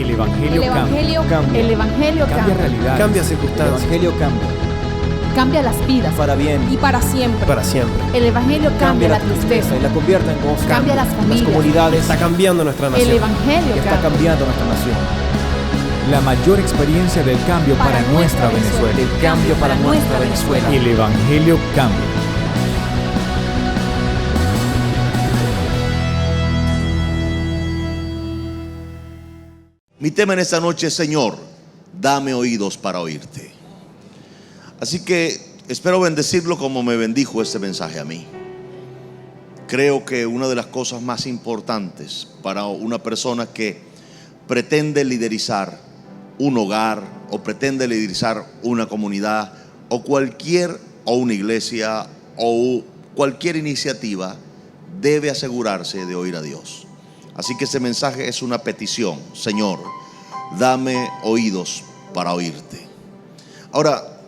El Evangelio cambia. El Evangelio Cambia cambia. realidades. Cambia El circunstancias. Evangelio cambia. Cambia las vidas. Para bien. Y para siempre. Para siempre. El Evangelio cambia la tristeza. y la convierte en gozo. Cambia las familias. comunidades. Está cambiando nuestra El nación. Evangelio Está cambia. cambiando nuestra nación. La mayor experiencia del cambio para nuestra Venezuela. El cambio para nuestra Venezuela. El Evangelio cambia. Mi tema en esta noche es: Señor, dame oídos para oírte. Así que espero bendecirlo como me bendijo este mensaje a mí. Creo que una de las cosas más importantes para una persona que pretende liderizar un hogar o pretende liderizar una comunidad o una iglesia o cualquier iniciativa, debe asegurarse de oír a Dios. Así que este mensaje es una petición: Señor, dame oídos para oírte. Ahora,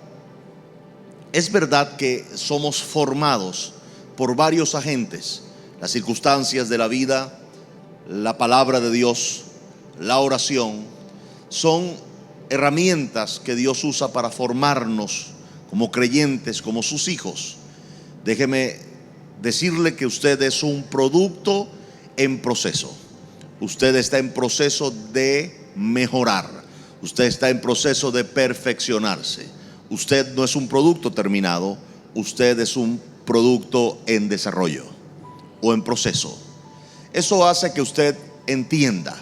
es verdad que somos formados por varios agentes: las circunstancias de la vida, la palabra de Dios, la oración. Son herramientas que Dios usa para formarnos como creyentes, como sus hijos. Déjeme decirle que usted es un producto en proceso. Usted está en proceso de mejorar. Usted está en proceso de perfeccionarse. Usted no es un producto terminado. Usted es un producto en desarrollo o en proceso. Eso hace que usted entienda,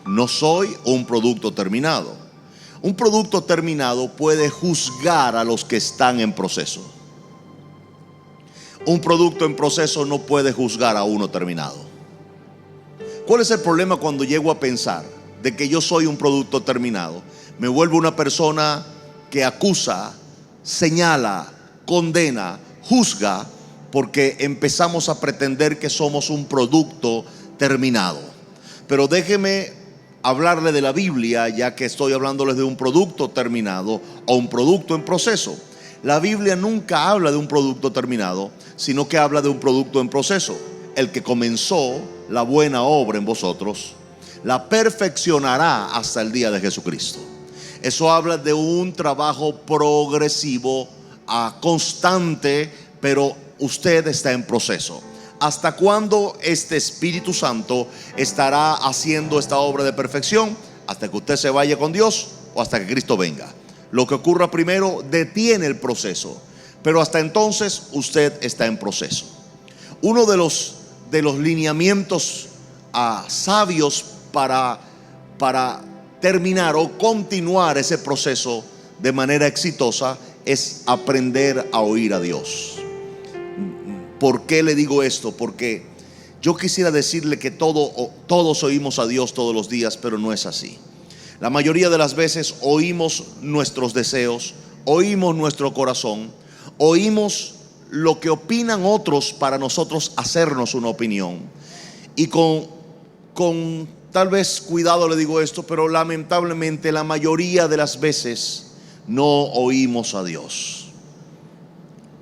no soy un producto terminado. Un producto terminado puede juzgar a los que están en proceso. Un producto en proceso no puede juzgar a uno terminado. ¿Cuál es el problema cuando llego a pensar de que yo soy un producto terminado? Me vuelvo una persona que acusa, señala, condena, juzga, porque empezamos a pretender que somos un producto terminado. Pero déjeme hablarle de la Biblia, ya que estoy hablándoles de un producto terminado o un producto en proceso. La Biblia nunca habla de un producto terminado, sino que habla de un producto en proceso. El que comenzó la buena obra en vosotros, la perfeccionará hasta el día de Jesucristo. Eso habla de un trabajo progresivo, constante, pero usted está en proceso. ¿Hasta cuándo este Espíritu Santo estará haciendo esta obra de perfección? Hasta que usted se vaya con Dios o hasta que Cristo venga. Lo que ocurra primero detiene el proceso, pero hasta entonces usted está en proceso. Uno de los lineamientos sabios para terminar o continuar ese proceso de manera exitosa es aprender a oír a Dios. ¿Por qué le digo esto? Porque yo quisiera decirle que todos oímos a Dios todos los días, pero no es así. La mayoría de las veces oímos nuestros deseos, oímos nuestro corazón, oímos lo que opinan otros para nosotros hacernos una opinión. Y con tal vez cuidado le digo esto, pero lamentablemente la mayoría de las veces no oímos a Dios.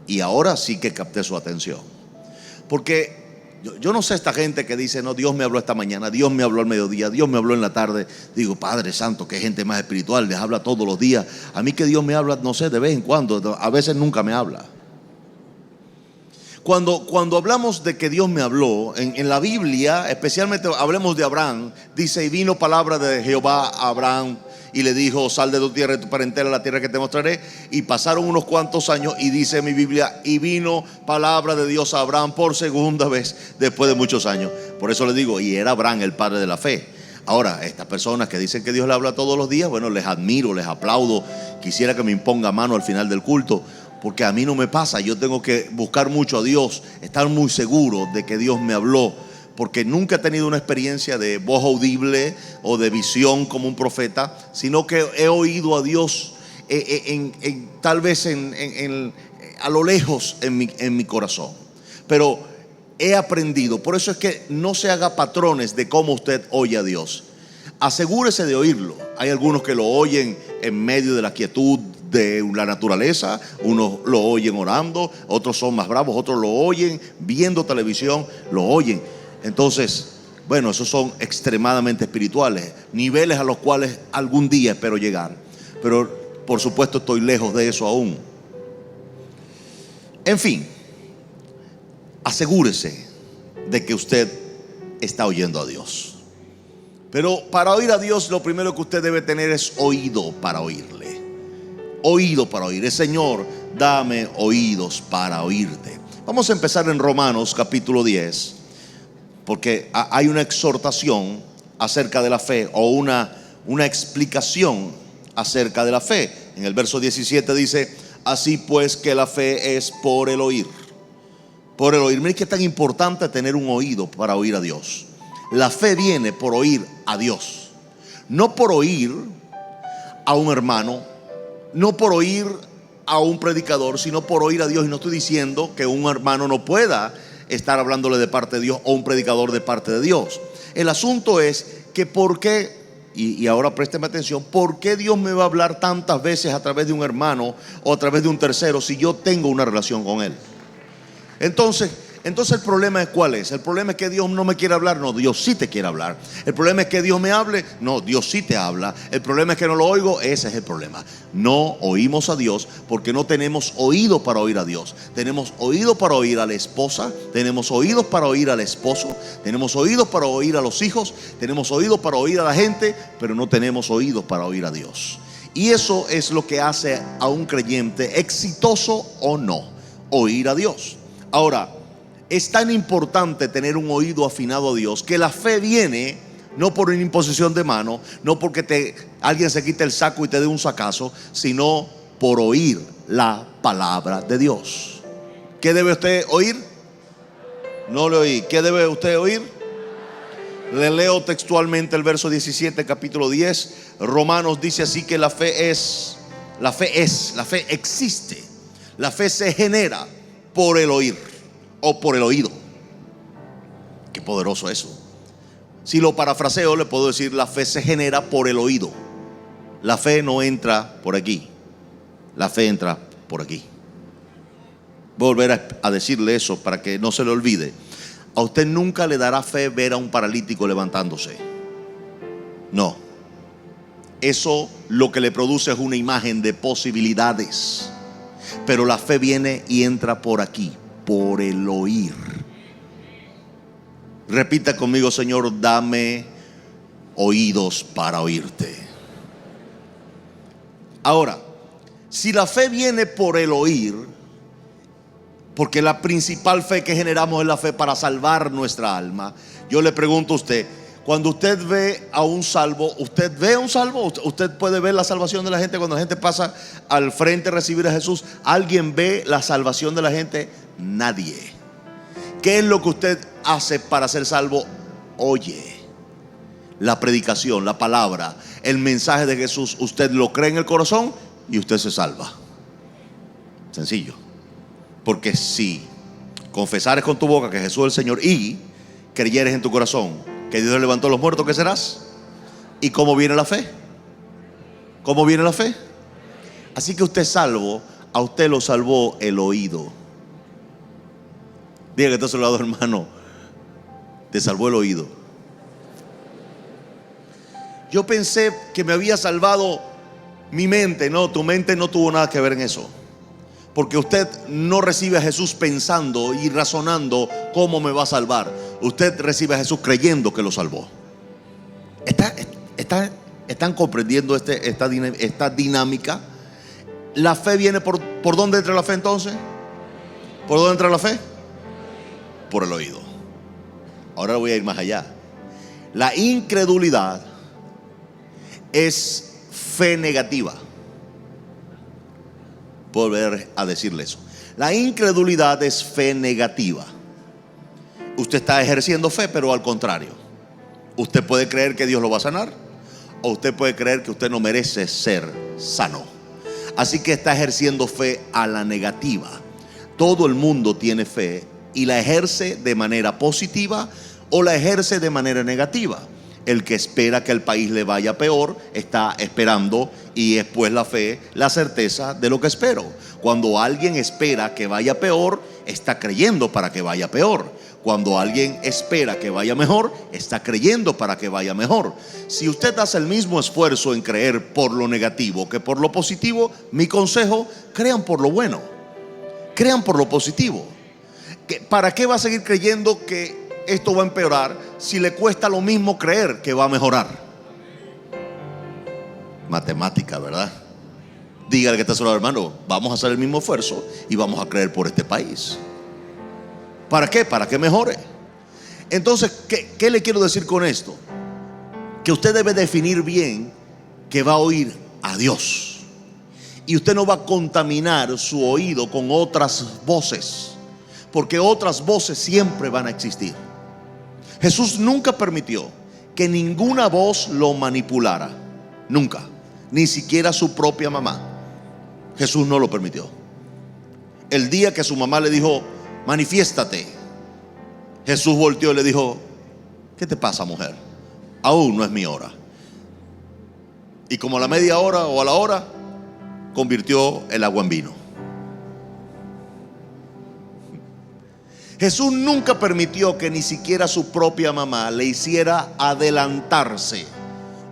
Y ahora sí que capté su atención. Porque yo no sé esta gente que dice: no, Dios me habló esta mañana, Dios me habló al mediodía, Dios me habló en la tarde. Digo, Padre Santo, qué gente más espiritual, les habla todos los días. A mí que Dios me habla, no sé, de vez en cuando, a veces nunca me habla. Cuando hablamos de que Dios me habló, en la Biblia, especialmente hablemos de Abraham, dice: y vino palabra de Jehová a Abraham y le dijo: sal de tu tierra y tu parentela a la tierra que te mostraré. Y pasaron unos cuantos años y dice mi Biblia: y vino palabra de Dios a Abraham por segunda vez después de muchos años. Por eso le digo, y era Abraham el padre de la fe. Ahora, estas personas que dicen que Dios le habla todos los días, bueno, les admiro, les aplaudo. Quisiera que me imponga mano al final del culto, porque a mí no me pasa. Yo tengo que buscar mucho a Dios, estar muy seguro de que Dios me habló, porque nunca he tenido una experiencia de voz audible o de visión como un profeta, sino que he oído a Dios tal vez a lo lejos en mi corazón. Pero he aprendido. Por eso es que no se haga patrones de cómo usted oye a Dios. Asegúrese de oírlo. Hay algunos que lo oyen en medio de la quietud de la naturaleza, unos lo oyen orando, otros son más bravos, otros lo oyen viendo televisión, lo oyen. Entonces, bueno, esos son extremadamente espirituales, niveles a los cuales algún día espero llegar. Pero por supuesto estoy lejos de eso aún. En fin, asegúrese de que usted está oyendo a Dios. Pero para oír a Dios, lo primero que usted debe tener es oído para oírle. Oído para oír. Señor, dame oídos para oírte. Vamos a empezar en Romanos capítulo 10, porque hay una exhortación acerca de la fe, o una explicación acerca de la fe. En el verso 17 dice: así pues que la fe es por el oír. Por el oír. Miren qué tan importante tener un oído para oír a Dios. La fe viene por oír a Dios, no por oír a un hermano, no por oír a un predicador, sino por oír a Dios. Y no estoy diciendo que un hermano no pueda estar hablándole de parte de Dios, o un predicador de parte de Dios. El asunto es que por qué, y ahora présteme atención, ¿por qué Dios me va a hablar tantas veces a través de un hermano o a través de un tercero si yo tengo una relación con Él? Entonces el problema es, ¿cuál es? El problema es que Dios no me quiere hablar. No, Dios sí te quiere hablar. El problema es que Dios me hable. No, Dios sí te habla. El problema es que no lo oigo. Ese es el problema. No oímos a Dios porque no tenemos oído para oír a Dios. Tenemos oído para oír a la esposa, tenemos oídos para oír al esposo, tenemos oídos para oír a los hijos, tenemos oídos para oír a la gente, pero no tenemos oídos para oír a Dios. Y eso es lo que hace a un creyente, exitoso o no, oír a Dios. Ahora, es tan importante tener un oído afinado a Dios, que la fe viene no por una imposición de mano, no porque alguien se quite el saco y te dé un sacazo, sino por oír la palabra de Dios. ¿Qué debe usted oír? No le oí. ¿Qué debe usted oír? Le leo textualmente el verso 17, capítulo 10. Romanos dice así: que la fe existe, la fe se genera por el oír, o por el oído. Qué poderoso eso. Si lo parafraseo, le puedo decir: la fe se genera por el oído. La fe no entra por aquí, la fe entra por aquí. Voy a volver a decirle eso para que no se le olvide. A usted nunca le dará fe ver a un paralítico levantándose. No. Eso lo que le produce es una imagen de posibilidades. Pero la fe viene y entra por aquí, por el oír. Repita conmigo: Señor, dame oídos para oírte. Ahora, si la fe viene por el oír, porque la principal fe que generamos es la fe para salvar nuestra alma, yo le pregunto a usted: cuando usted ve a un salvo, ¿usted ve a un salvo? ¿Usted puede ver la salvación de la gente cuando la gente pasa al frente a recibir a Jesús? ¿Alguien ve la salvación de la gente? Nadie. ¿Qué es lo que usted hace para ser salvo? Oye la predicación, la palabra, el mensaje de Jesús. Usted lo cree en el corazón y usted se salva. Sencillo. Porque si confesares con tu boca que Jesús es el Señor y creyeres en tu corazón que Dios levantó a los muertos, ¿qué serás? ¿Y cómo viene la fe? ¿Cómo viene la fe? Así que usted es salvo. A usted lo salvó el oído. Diga que está a su lado, hermano: te salvó el oído. Yo pensé que me había salvado mi mente. No, tu mente no tuvo nada que ver en eso. Porque usted no recibe a Jesús pensando y razonando cómo me va a salvar. Usted recibe a Jesús creyendo que lo salvó. ¿Están comprendiendo esta dinámica? La fe viene ¿por dónde entra la fe entonces? ¿Por dónde entra la fe? Por el oído. Ahora voy a ir más allá. La incredulidad es fe negativa. Puedo volver a decirle eso. La incredulidad es fe negativa. Usted está ejerciendo fe, pero al contrario. Usted puede creer que Dios lo va a sanar, o usted puede creer que usted no merece ser sano. Así que está ejerciendo fe a la negativa. Todo el mundo tiene fe y la ejerce de manera positiva o la ejerce de manera negativa. El que espera que el país le vaya peor está esperando, y después la fe, la certeza de lo que espero. Cuando alguien espera que vaya peor, está creyendo para que vaya peor. Cuando alguien espera que vaya mejor, está creyendo para que vaya mejor. Si usted hace el mismo esfuerzo en creer por lo negativo que por lo positivo, mi consejo: crean por lo bueno, crean por lo positivo. ¿Para qué va a seguir creyendo que esto va a empeorar si le cuesta lo mismo creer que va a mejorar? Matemática, ¿verdad? Dígale que está solo, hermano, vamos a hacer el mismo esfuerzo y vamos a creer por este país. ¿Para qué? Para que mejore. Entonces, ¿qué le quiero decir con esto? Que usted debe definir bien que va a oír a Dios. Y usted no va a contaminar su oído con otras voces, porque otras voces siempre van a existir. Jesús nunca permitió que ninguna voz lo manipulara. Nunca. Ni siquiera su propia mamá. Jesús no lo permitió. El día que su mamá le dijo: manifiéstate, Jesús volteó y le dijo: ¿qué te pasa, mujer? Aún no es mi hora. Y como a la media hora o a la hora, convirtió el agua en vino. Jesús nunca permitió que ni siquiera su propia mamá le hiciera adelantarse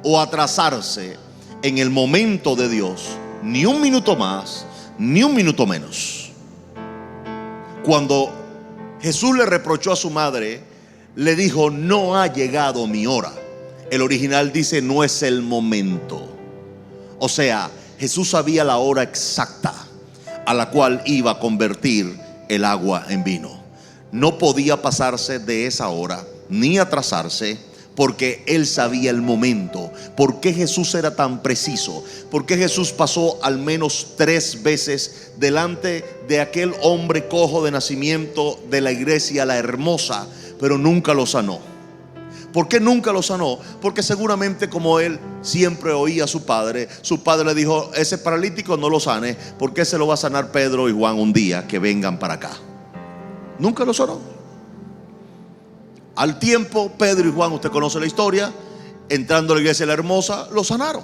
o atrasarse en el momento de Dios, ni un minuto más, ni un minuto menos. Cuando Jesús le reprochó a su madre, le dijo: no ha llegado mi hora. El original dice: no es el momento. O sea, Jesús sabía la hora exacta a la cual iba a convertir el agua en vino. No podía pasarse de esa hora ni atrasarse, porque Él sabía el momento. ¿Por qué Jesús era tan preciso? ¿Por qué Jesús pasó al menos 3 veces delante de aquel hombre cojo de nacimiento de la iglesia, la hermosa, pero nunca lo sanó? ¿Por qué nunca lo sanó? Porque seguramente, como él siempre oía a su padre le dijo: ese paralítico no lo sane, porque se lo va a sanar Pedro y Juan un día que vengan para acá. Nunca lo sanó. Al tiempo, Pedro y Juan, usted conoce la historia, entrando a la iglesia de la hermosa, lo sanaron.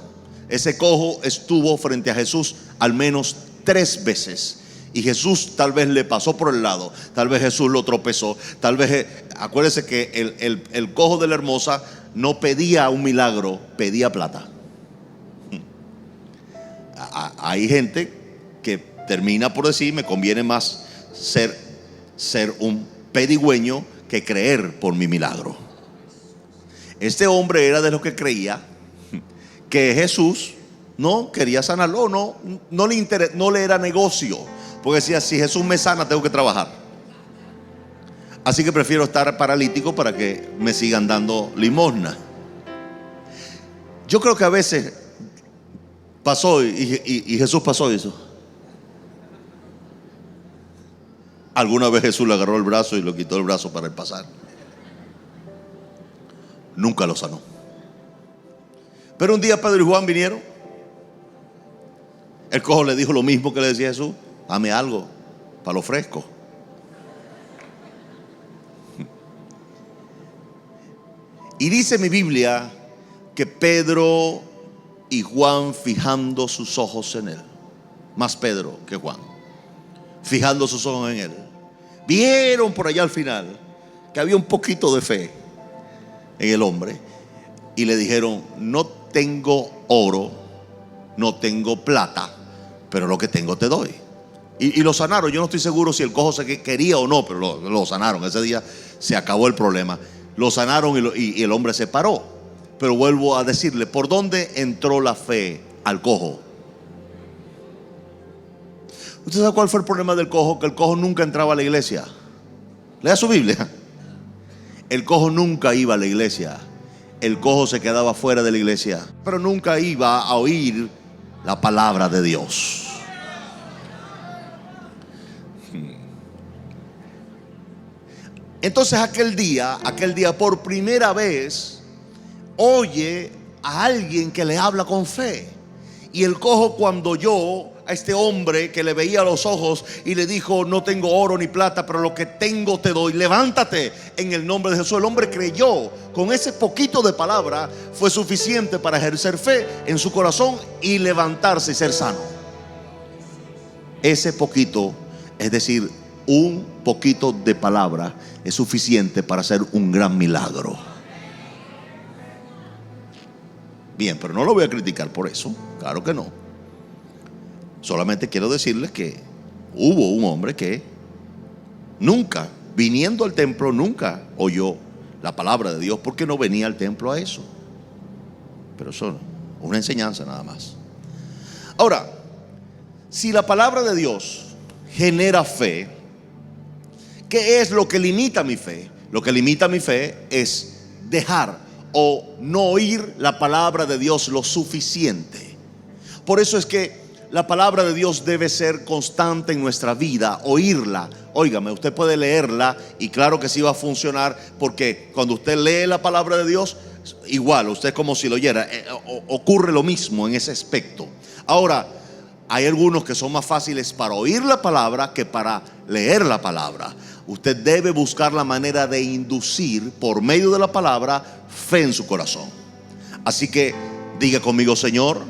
Ese cojo estuvo frente a Jesús al menos 3 veces. Y Jesús tal vez le pasó por el lado, tal vez Jesús lo tropezó, tal vez, acuérdese que el cojo de la hermosa no pedía un milagro, pedía plata. Hay gente que termina por decir: me conviene más ser un pedigüeño que creer por mi milagro. Este hombre era de los que creía que Jesús no quería sanarlo, no le era negocio, porque decía: si Jesús me sana, tengo que trabajar, así que prefiero estar paralítico para que me sigan dando limosna. Yo creo que a veces pasó y Jesús pasó y hizo. Alguna vez Jesús le agarró el brazo y le quitó el brazo para él pasar. Nunca lo sanó. Pero un día Pedro y Juan vinieron. El cojo le dijo lo mismo que le decía Jesús: dame algo para lo fresco. Y dice mi Biblia que Pedro y Juan, fijando sus ojos en él, más Pedro que Juan, fijando sus ojos en él, vieron por allá al final que había un poquito de fe en el hombre, y le dijeron: no tengo oro, no tengo plata, pero lo que tengo te doy. Y lo sanaron. Yo no estoy seguro si el cojo se quería o no, pero lo sanaron. Ese día se acabó el problema. Lo sanaron y el hombre se paró. Pero vuelvo a decirle: ¿por dónde entró la fe al cojo? ¿Usted sabe cuál fue el problema del cojo? Que el cojo nunca entraba a la iglesia. Lea su Biblia. El cojo nunca iba a la iglesia. El cojo se quedaba fuera de la iglesia, pero nunca iba a oír la palabra de Dios. Entonces aquel día por primera vez oye a alguien que le habla con fe. Y el cojo, cuando oyó a este hombre que le veía los ojos y le dijo: no tengo oro ni plata, pero lo que tengo te doy, levántate en el nombre de Jesús. El hombre creyó. Con ese poquito de palabra fue suficiente para ejercer fe en su corazón y levantarse y ser sano. Ese poquito, es decir, un poquito de palabra es suficiente para hacer un gran milagro. Bien, pero no lo voy a criticar por eso, claro que no. Solamente quiero decirles que hubo un hombre que nunca, viniendo al templo, nunca oyó la palabra de Dios porque no venía al templo a eso. Pero eso es una enseñanza nada más. Ahora, si la palabra de Dios genera fe, ¿qué es lo que limita mi fe? Lo que limita mi fe es dejar o no oír la palabra de Dios lo suficiente. Por eso es que la palabra de Dios debe ser constante en nuestra vida, oírla. Óigame, usted puede leerla y claro que sí va a funcionar, porque cuando usted lee la palabra de Dios, igual, usted es como si lo oyera, ocurre lo mismo en ese aspecto. Ahora, hay algunos que son más fáciles para oír la palabra que para leer la palabra. Usted debe buscar la manera de inducir por medio de la palabra fe en su corazón. Así que diga conmigo: Señor,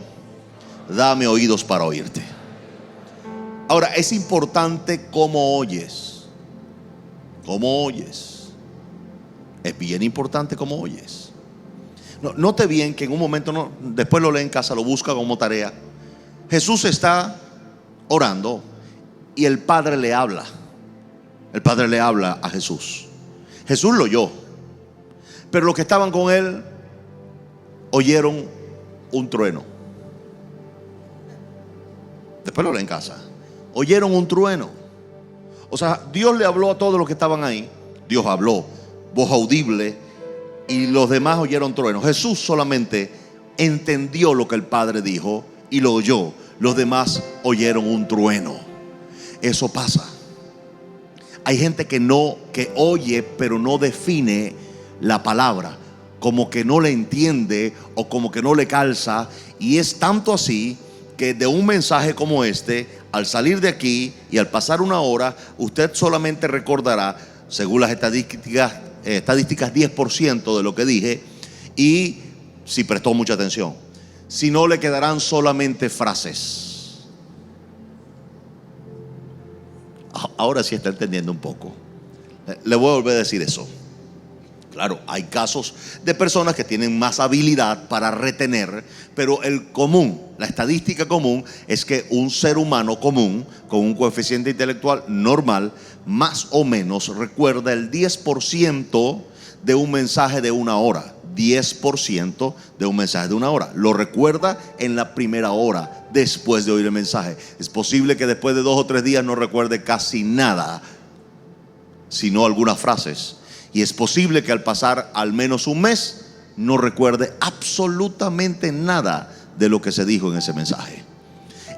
dame oídos para oírte. Ahora, es importante cómo oyes. Cómo oyes. Es bien importante cómo oyes. Note bien que en un momento, después lo lee en casa, lo busca como tarea. Jesús está orando y el Padre le habla. El Padre le habla a Jesús. Jesús lo oyó, pero los que estaban con él oyeron un trueno. Después lo lee en casa. Oyeron un trueno. O sea, Dios le habló a todos los que estaban ahí. Dios habló, voz audible, y los demás oyeron trueno. Jesús solamente entendió lo que el Padre dijo y lo oyó. Los demás oyeron un trueno. Eso pasa. Hay gente que oye pero no define la palabra, como que no le entiende o como que no le calza. Y es tanto así que de un mensaje como este, al salir de aquí y al pasar una hora, usted solamente recordará, según las estadísticas 10% de lo que dije, y si prestó mucha atención. Si no, le quedarán solamente frases. Ahora sí está entendiendo un poco. Le voy a volver a decir eso. Claro, hay casos de personas que tienen más habilidad para retener, pero el común, la estadística común es que un ser humano común con un coeficiente intelectual normal más o menos recuerda el 10% de un mensaje de una hora. 10% de un mensaje de una hora lo recuerda en la primera hora después de oír el mensaje. Es posible que después de 2 o 3 días no recuerde casi nada, sino algunas frases. Y es posible que al pasar al menos un mes no recuerde absolutamente nada de lo que se dijo en ese mensaje.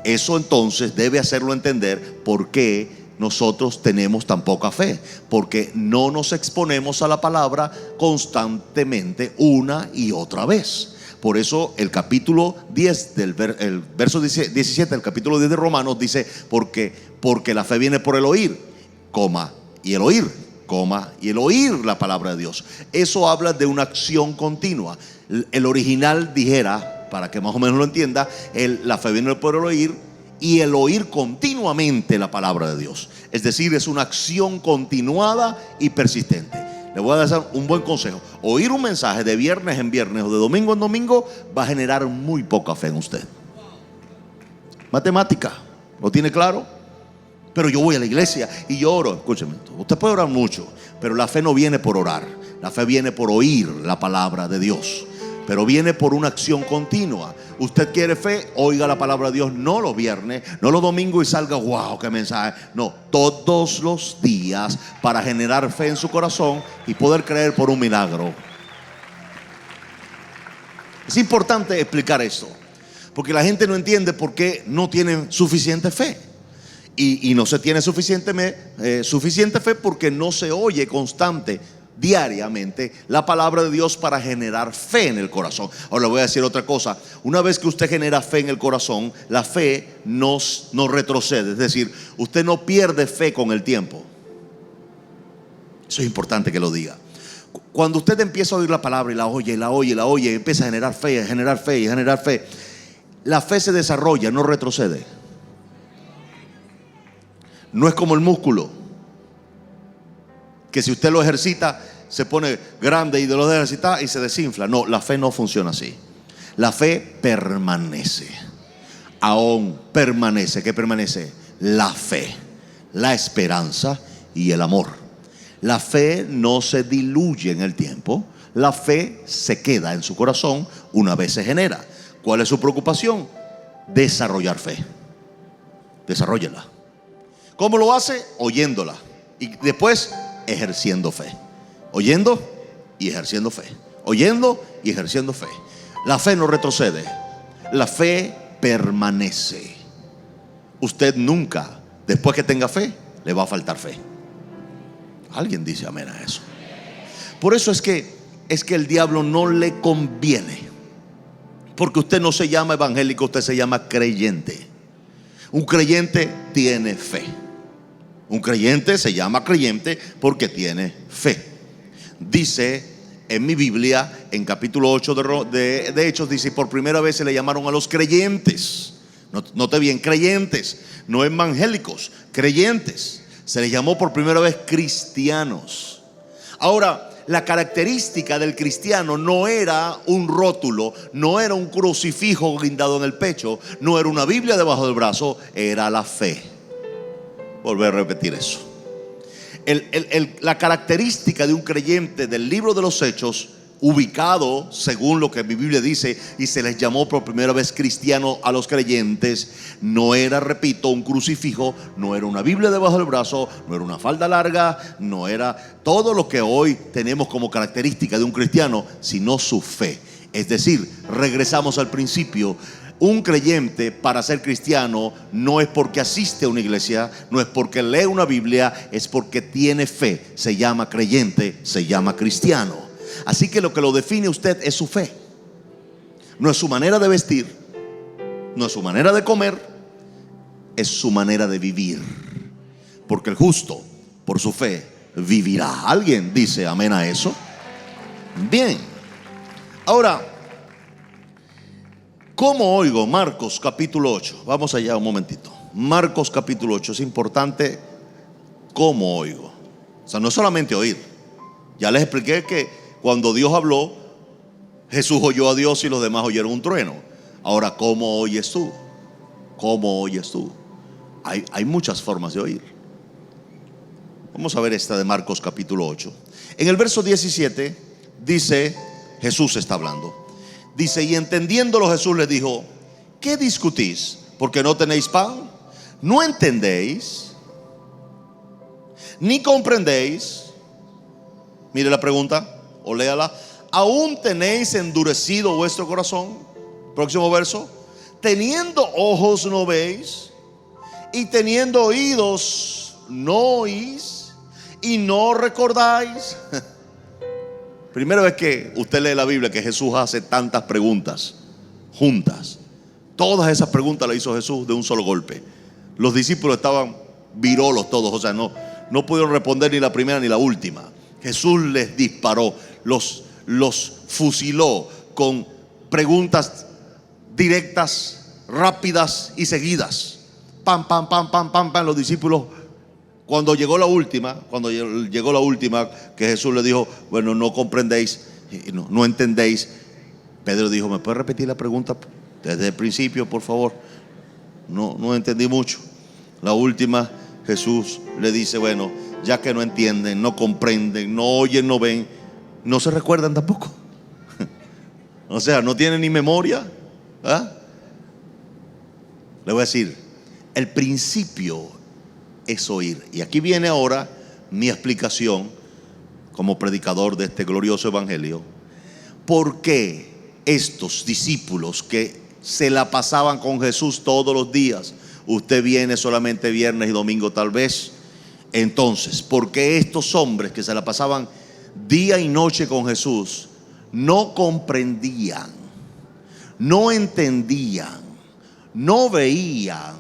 Eso entonces debe hacerlo entender por qué nosotros tenemos tan poca fe, porque no nos exponemos a la palabra constantemente una y otra vez. Por eso el capítulo 10 el verso 17 del capítulo 10 de Romanos dice: porque la fe viene por el oír, y el oír, y el oír la palabra de Dios. Eso habla de una acción continua. El original dijera, para que más o menos lo entienda, la fe viene por el oír, y el oír continuamente la palabra de Dios. Es decir, es una acción continuada y persistente. Le voy a dar un buen consejo: oír un mensaje de viernes en viernes o de domingo en domingo va a generar muy poca fe en usted. Matemática, ¿lo tiene claro? Pero yo voy a la iglesia y yo oro. Escúcheme, usted puede orar mucho, pero la fe no viene por orar. La fe viene por oír la palabra de Dios, pero viene por una acción continua. Usted quiere fe, oiga la palabra de Dios, no los viernes, no los domingos y salga, wow, qué mensaje. No, todos los días, para generar fe en su corazón y poder creer por un milagro. Es importante explicar esto, porque la gente no entiende por qué no tienen suficiente fe. Y no se tiene suficiente fe porque no se oye constante, diariamente, la palabra de Dios para generar fe en el corazón. Ahora le voy a decir otra cosa: una vez que usted genera fe en el corazón, la fe no retrocede. Es decir, usted no pierde fe con el tiempo. Eso es importante que lo diga. Cuando usted empieza a oír la palabra y la oye, y empieza a generar fe, la fe se desarrolla, no retrocede. No es como el músculo. que si usted lo ejercita se pone grande y de lo de ejercitar y se desinfla. No, la fe no funciona así. La fe permanece. Aún permanece. ¿Qué permanece? La fe, la esperanza y el amor. La fe no se diluye en el tiempo. La fe se queda en su corazón una vez se genera. ¿Cuál es su preocupación? Desarrollar fe. Desarróllela. ¿Cómo lo hace? Oyéndola. Y después ejerciendo fe. Oyendo y ejerciendo fe. Oyendo y ejerciendo fe. La fe no retrocede. La fe permanece. Usted nunca, después que tenga fe, le va a faltar fe. Alguien dice amén a eso. Por eso es que el diablo no le conviene. Porque usted no se llama evangélico, usted se llama creyente. Un creyente tiene fe. Un creyente se llama creyente porque tiene fe. Dice en mi Biblia, en capítulo 8 de Hechos, dice: por primera vez se le llamaron a los creyentes. Note bien, creyentes, no evangélicos, creyentes. Se les llamó por primera vez cristianos. Ahora, la característica del cristiano no era un rótulo, no era un crucifijo guindado en el pecho, no era una Biblia debajo del brazo, era la fe. Volver a repetir eso. La característica de un creyente del libro de los Hechos, ubicado según lo que mi Biblia dice, y se les llamó por primera vez cristiano a los creyentes, no era, repito, un crucifijo, no era una Biblia debajo del brazo, no era una falda larga, no era todo lo que hoy tenemos como característica de un cristiano, sino su fe. Es decir, regresamos al principio. Un creyente, para ser cristiano, no es porque asiste a una iglesia, no es porque lee una Biblia, es porque tiene fe. Se llama creyente, se llama cristiano. Así que lo que lo define usted es su fe. No es su manera de vestir, no es su manera de comer, es su manera de vivir. Porque el justo, por su fe, vivirá. ¿Alguien dice amén a eso? Bien. Ahora, ¿cómo oigo? Marcos capítulo 8. Vamos allá un momentito. Marcos capítulo 8. Es importante cómo oigo. O sea, no es solamente oír. Ya les expliqué que cuando Dios habló, Jesús oyó a Dios y los demás oyeron un trueno. Ahora, ¿cómo oyes tú? ¿Cómo oyes tú? Hay muchas formas de oír. Vamos a ver esta de Marcos capítulo 8. En el verso 17 dice, Jesús está hablando. Dice: y entendiéndolo Jesús les dijo: ¿qué discutís? ¿Porque no tenéis pan? ¿No entendéis? ¿Ni comprendéis? Mire la pregunta, o léala. ¿Aún tenéis endurecido vuestro corazón? Próximo verso. Teniendo ojos no veis, y teniendo oídos no oís, y no recordáis. Primera vez que usted lee la Biblia que Jesús hace tantas preguntas juntas. Todas esas preguntas las hizo Jesús de un solo golpe. Los discípulos estaban virolos todos, o sea, no pudieron responder ni la primera ni la última. Jesús les disparó, los fusiló con preguntas directas, rápidas y seguidas. Pam, pam, pam, pam, pam, pam. Los discípulos, cuando llegó la última, que Jesús le dijo: bueno, no comprendéis, no entendéis. Pedro dijo: ¿me puede repetir la pregunta desde el principio, por favor? No entendí mucho. La última, Jesús le dice: bueno, ya que no entienden, no comprenden, no oyen, no ven, no se recuerdan tampoco. O sea, no tienen ni memoria. Le voy a decir, el principio es oír. Y aquí viene ahora mi explicación como predicador de este glorioso evangelio. ¿Por qué estos discípulos que se la pasaban con Jesús todos los días, usted viene solamente viernes y domingo tal vez? Entonces, ¿por qué estos hombres que se la pasaban día y noche con Jesús no comprendían, no entendían, no veían,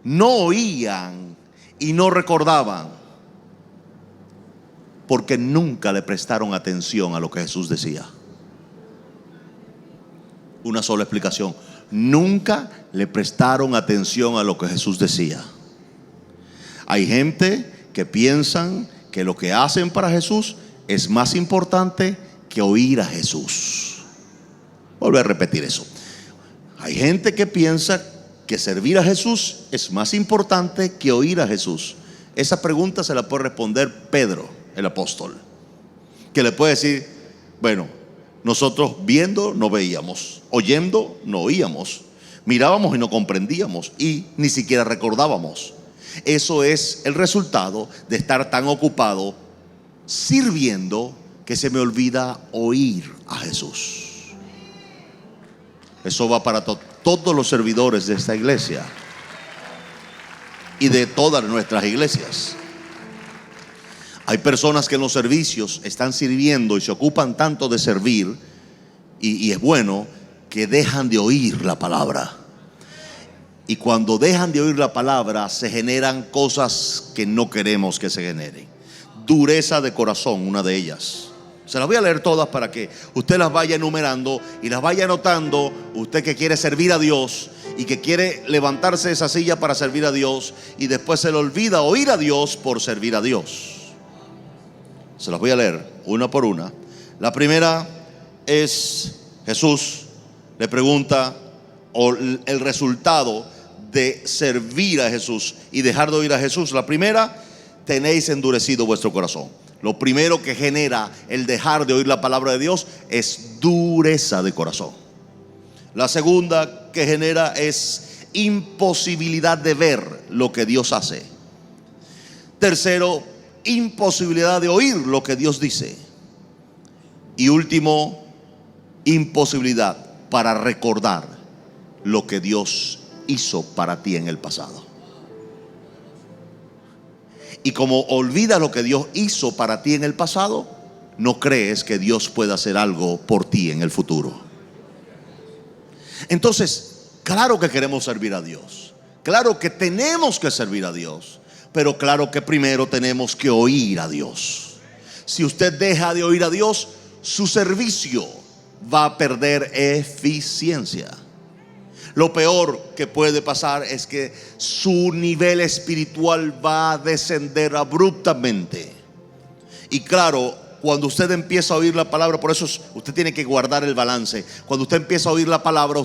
no oían y no recordaban? Porque nunca le prestaron atención a lo que Jesús decía. Una sola explicación: nunca le prestaron atención a lo que Jesús decía. Hay gente que piensan que lo que hacen para Jesús es más importante que oír a Jesús. Vuelvo a repetir eso. Hay gente que piensa que servir a Jesús es más importante que oír a Jesús. Esa pregunta se la puede responder Pedro, el apóstol, que le puede decir: bueno, nosotros viendo no veíamos, oyendo no oíamos, mirábamos y no comprendíamos y ni siquiera recordábamos. Eso es el resultado de estar tan ocupado sirviendo que se me olvida oír a Jesús. Eso va para todos los servidores de esta iglesia y de todas nuestras iglesias. Hay personas que en los servicios están sirviendo y se ocupan tanto de servir, y es bueno, que dejan de oír la palabra. Y cuando dejan de oír la palabra, se generan cosas que no queremos que se generen. Dureza de corazón, una de ellas. Se las voy a leer todas para que usted las vaya enumerando y las vaya anotando. Usted que quiere servir a Dios y que quiere levantarse de esa silla para servir a Dios, y después se le olvida oír a Dios por servir a Dios. Se las voy a leer una por una. La primera es: Jesús le pregunta, o el resultado de servir a Jesús y dejar de oír a Jesús. La primera: tenéis endurecido vuestro corazón. Lo primero que genera el dejar de oír la palabra de Dios es dureza de corazón. La segunda que genera es imposibilidad de ver lo que Dios hace. Tercero, imposibilidad de oír lo que Dios dice. Y último, imposibilidad para recordar lo que Dios hizo para ti en el pasado. Y como olvida lo que Dios hizo para ti en el pasado, no crees que Dios pueda hacer algo por ti en el futuro. Entonces, claro que queremos servir a Dios, claro que tenemos que servir a Dios, pero claro que primero tenemos que oír a Dios. Si usted deja de oír a Dios, su servicio va a perder eficiencia. Lo peor que puede pasar es que su nivel espiritual va a descender abruptamente. Y claro, cuando usted empieza a oír la palabra, por eso usted tiene que guardar el balance. Cuando usted empieza a oír la palabra,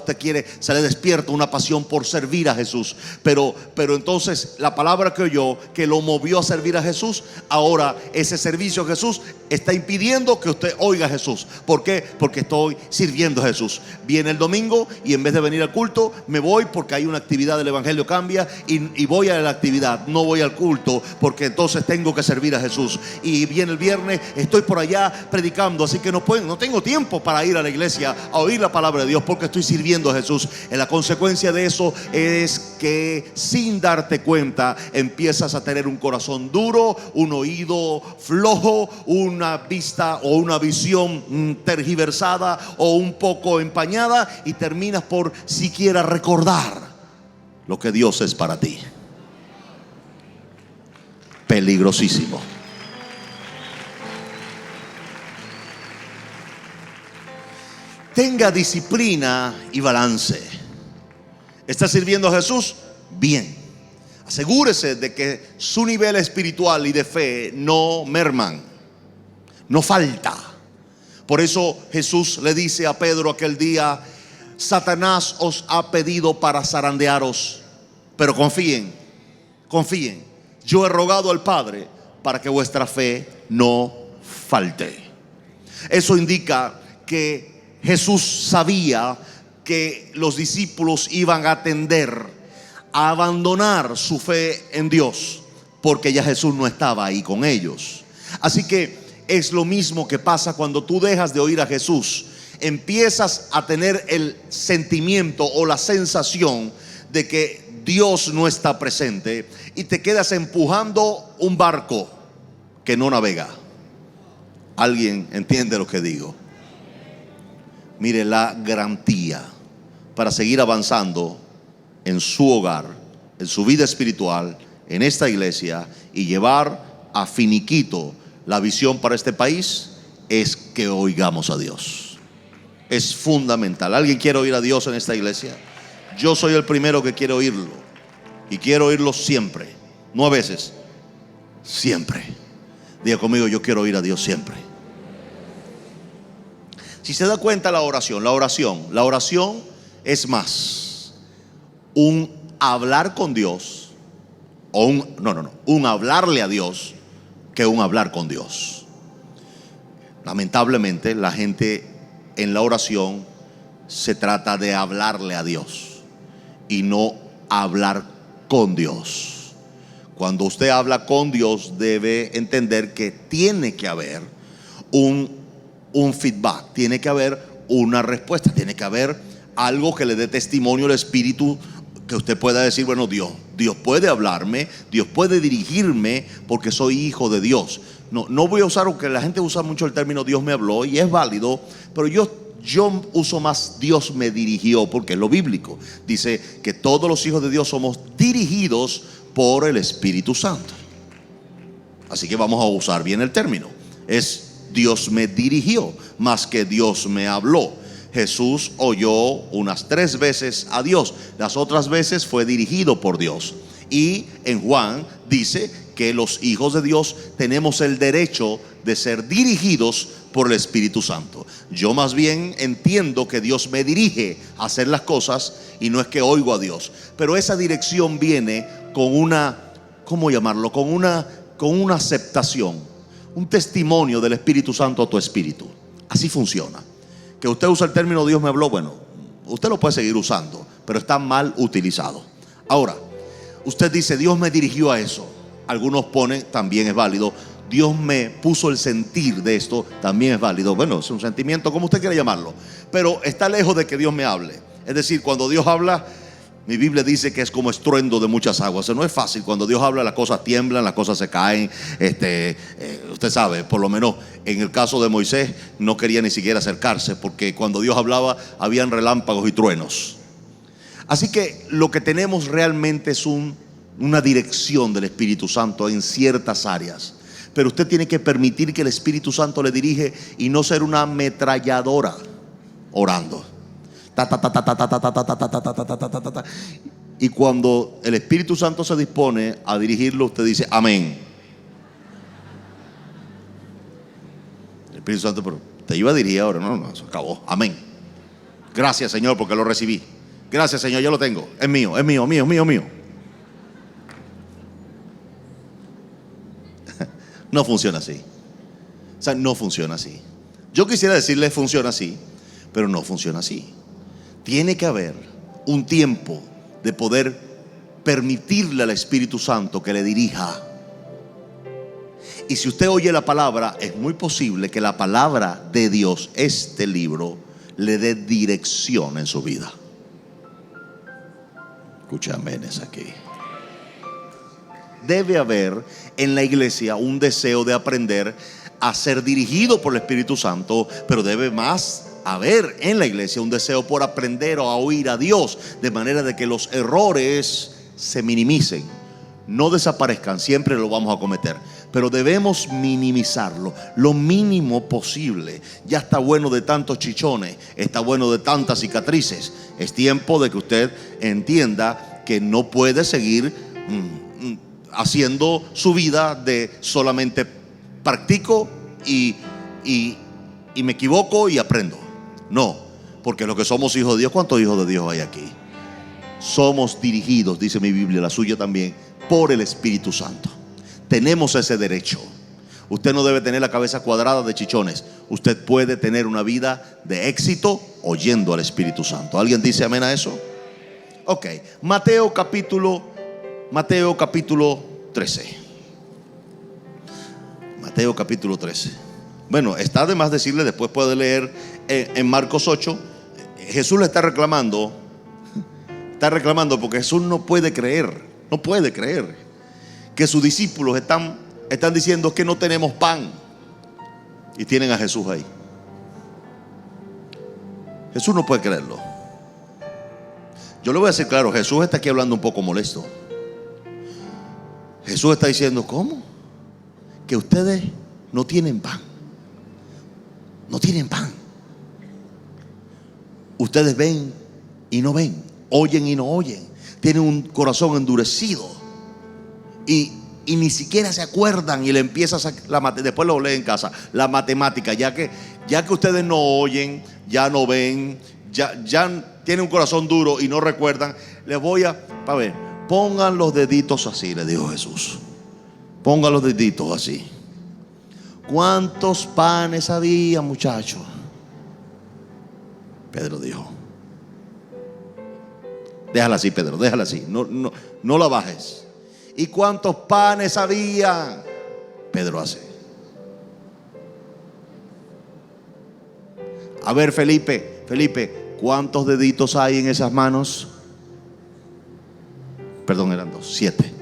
se le despierta una pasión por servir a Jesús. Pero entonces la palabra que oyó, que lo movió a servir a Jesús, ahora ese servicio a Jesús está impidiendo que usted oiga a Jesús. ¿Por qué? Porque estoy sirviendo a Jesús. Viene el domingo y en vez de venir al culto, me voy porque hay una actividad del Evangelio Cambia, y voy a la actividad, no voy al culto porque entonces tengo que servir a Jesús. Y viene el viernes, estoy por allá predicando, así que no tengo tiempo para ir a la iglesia a oír la palabra de Dios porque estoy sirviendo a Jesús. La consecuencia de eso es que sin darte cuenta empiezas a tener un corazón duro, un oído flojo, una vista o una visión tergiversada o un poco empañada, y terminas por siquiera recordar lo que Dios es para ti. Peligrosísimo. Tenga disciplina y balance. ¿Está sirviendo a Jesús? Bien. Asegúrese de que su nivel espiritual y de fe no merman, no falta. Por eso Jesús le dice a Pedro aquel día: Satanás os ha pedido para zarandearos, pero confíen, yo he rogado al Padre para que vuestra fe no falte. Eso indica que Jesús sabía que los discípulos iban a tender a abandonar su fe en Dios, porque ya Jesús no estaba ahí con ellos. Así que es lo mismo que pasa cuando tú dejas de oír a Jesús. Empiezas a tener el sentimiento o la sensación de que Dios no está presente, y te quedas empujando un barco que no navega. ¿Alguien entiende lo que digo? Mire, la garantía para seguir avanzando en su hogar, en su vida espiritual, en esta iglesia, y llevar a finiquito la visión para este país, es que oigamos a Dios. Es fundamental. ¿Alguien quiere oír a Dios en esta iglesia? Yo soy el primero que quiere oírlo, y quiero oírlo siempre, no a veces, siempre. Diga conmigo, yo quiero oír a Dios siempre. Si se da cuenta, la oración es más un hablar con Dios, o un hablarle a Dios, que un hablar con Dios. Lamentablemente, la gente en la oración se trata de hablarle a Dios y no hablar con Dios. Cuando usted habla con Dios, debe entender que tiene que haber un feedback, tiene que haber una respuesta, tiene que haber algo que le dé testimonio al Espíritu, que usted pueda decir, bueno, Dios puede hablarme, Dios puede dirigirme porque soy hijo de Dios. No voy a usar, aunque la gente usa mucho el término Dios me habló, y es válido, pero yo uso más Dios me dirigió, porque es lo bíblico. Dice que todos los hijos de Dios somos dirigidos por el Espíritu Santo. Así que vamos a usar bien el término. Es Dios me dirigió, más que Dios me habló. Jesús oyó unas 3 veces a Dios, las otras veces fue dirigido por Dios. Y en Juan dice que los hijos de Dios tenemos el derecho de ser dirigidos por el Espíritu Santo. Yo más bien entiendo que Dios me dirige a hacer las cosas, y no es que oigo a Dios, pero esa dirección viene con una, ¿cómo llamarlo? Con una aceptación, un testimonio del Espíritu Santo a tu espíritu. Así funciona. Que usted usa el término Dios me habló, bueno, usted lo puede seguir usando, pero está mal utilizado. Ahora, usted dice Dios me dirigió a eso. Algunos ponen, también es válido, Dios me puso el sentir de esto, también es válido. Bueno, es un sentimiento, como usted quiera llamarlo, pero está lejos de que Dios me hable. Es decir, cuando Dios habla, mi Biblia dice que es como estruendo de muchas aguas. Eso no es fácil. Cuando Dios habla, las cosas tiemblan, las cosas se caen. Usted sabe, por lo menos en el caso de Moisés, no quería ni siquiera acercarse, porque cuando Dios hablaba, habían relámpagos y truenos. Así que lo que tenemos realmente es una dirección del Espíritu Santo en ciertas áreas. Pero usted tiene que permitir que el Espíritu Santo le dirige y no ser una ametralladora orando. Y cuando el Espíritu Santo se dispone a dirigirlo, usted dice amén. El Espíritu Santo, pero te iba a dirigir ahora. No, eso acabó. Amén. Gracias, Señor, porque lo recibí. Gracias, Señor, yo lo tengo. Es mío. No funciona así. O sea, no funciona así. Yo quisiera decirle funciona así, pero no funciona así. Tiene que haber un tiempo de poder permitirle al Espíritu Santo que le dirija. Y si usted oye la palabra, es muy posible que la palabra de Dios, este libro, le dé dirección en su vida. Escucha aménes aquí. Debe haber en la iglesia un deseo de aprender a ser dirigido por el Espíritu Santo, pero debe más haber en la iglesia un deseo por aprender a oír a Dios, de manera de que los errores se minimicen, no desaparezcan. Siempre lo vamos a cometer, pero debemos minimizarlo lo mínimo posible. Ya está bueno de tantos chichones, está bueno de tantas cicatrices. Es tiempo de que usted entienda que no puede seguir haciendo su vida de solamente practico y me equivoco y aprendo. No, porque los que somos hijos de Dios, ¿cuántos hijos de Dios hay aquí? Somos dirigidos, dice mi Biblia, la suya también, por el Espíritu Santo. Tenemos ese derecho. Usted no debe tener la cabeza cuadrada de chichones. Usted puede tener una vida de éxito oyendo al Espíritu Santo. ¿Alguien dice amén a eso? Ok, Mateo capítulo 13. Mateo capítulo 13. Bueno, está de más decirle, después puede leer en Marcos 8. Jesús le está reclamando porque Jesús no puede creer que sus discípulos están diciendo que no tenemos pan, y tienen a Jesús ahí. Jesús no puede creerlo. Yo le voy a decir claro, Jesús está aquí hablando un poco molesto. Jesús está diciendo, ¿cómo? Que ustedes no tienen pan. No tienen pan. Ustedes ven y no ven, oyen y no oyen. Tienen un corazón endurecido. Y y ni siquiera se acuerdan y le empiezas después lo leen en casa, la matemática, ya que ustedes no oyen, ya no ven, ya tienen un corazón duro y no recuerdan. Les voy a ver, pongan los deditos así, le dijo Jesús. Pongan los deditos así. ¿Cuántos panes había, muchachos? Pedro dijo: déjala así, Pedro, déjala así, no la bajes. ¿Y cuántos panes había? Pedro hace. A ver, Felipe, ¿cuántos deditos hay en esas manos? Perdón, eran 2, 7.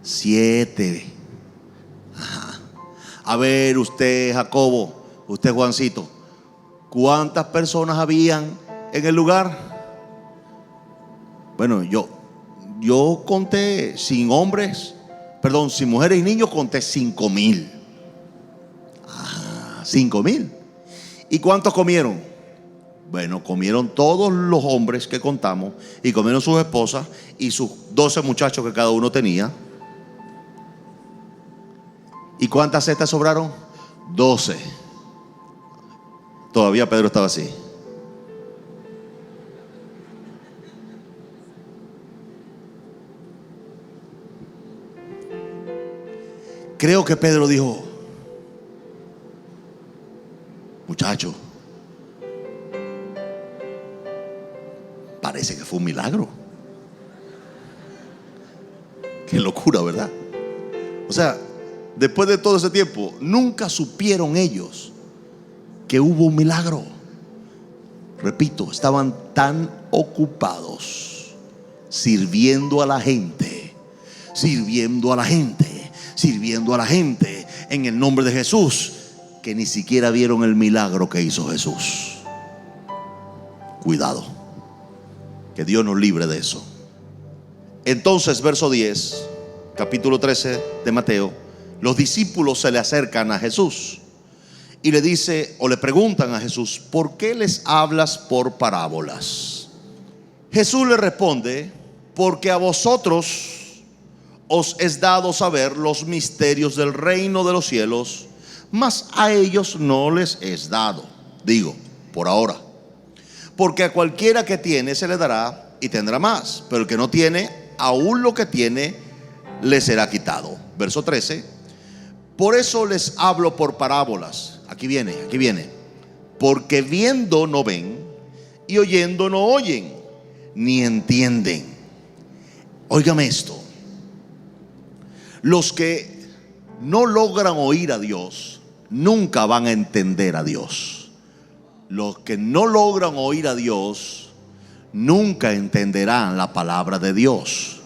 7. Ajá. A ver, usted Jacobo, usted Juancito, ¿cuántas personas habían en el lugar? Bueno, yo conté sin mujeres y niños, conté 5,000. 5,000. ¿Y cuántos comieron? Bueno, comieron todos los hombres que contamos, y comieron sus esposas y sus 12 muchachos que cada uno tenía. ¿Y cuántas cestas sobraron? 12. Todavía Pedro estaba así. Creo que Pedro dijo: muchacho, parece que fue un milagro. Qué locura, ¿verdad? O sea, después de todo ese tiempo, nunca supieron ellos que hubo un milagro. Repito, estaban tan ocupados sirviendo a la gente en el nombre de Jesús, que ni siquiera vieron el milagro que hizo Jesús. Cuidado, que Dios nos libre de eso. Entonces, verso 10, capítulo 13 de Mateo, los discípulos se le acercan a Jesús y le dice, o le preguntan a Jesús: ¿por qué les hablas por parábolas? Jesús le responde: porque a vosotros os es dado saber los misterios del reino de los cielos, mas a ellos no les es dado. Digo, por ahora. Porque a cualquiera que tiene se le dará y tendrá más, pero el que no tiene, aún lo que tiene le será quitado. Verso 13. Por eso les hablo por parábolas. Aquí viene. Porque viendo no ven, y oyendo no oyen, ni entienden. Óigame esto: los que no logran oír a Dios nunca van a entender a Dios. Los que no logran oír a Dios nunca entenderán la palabra de Dios.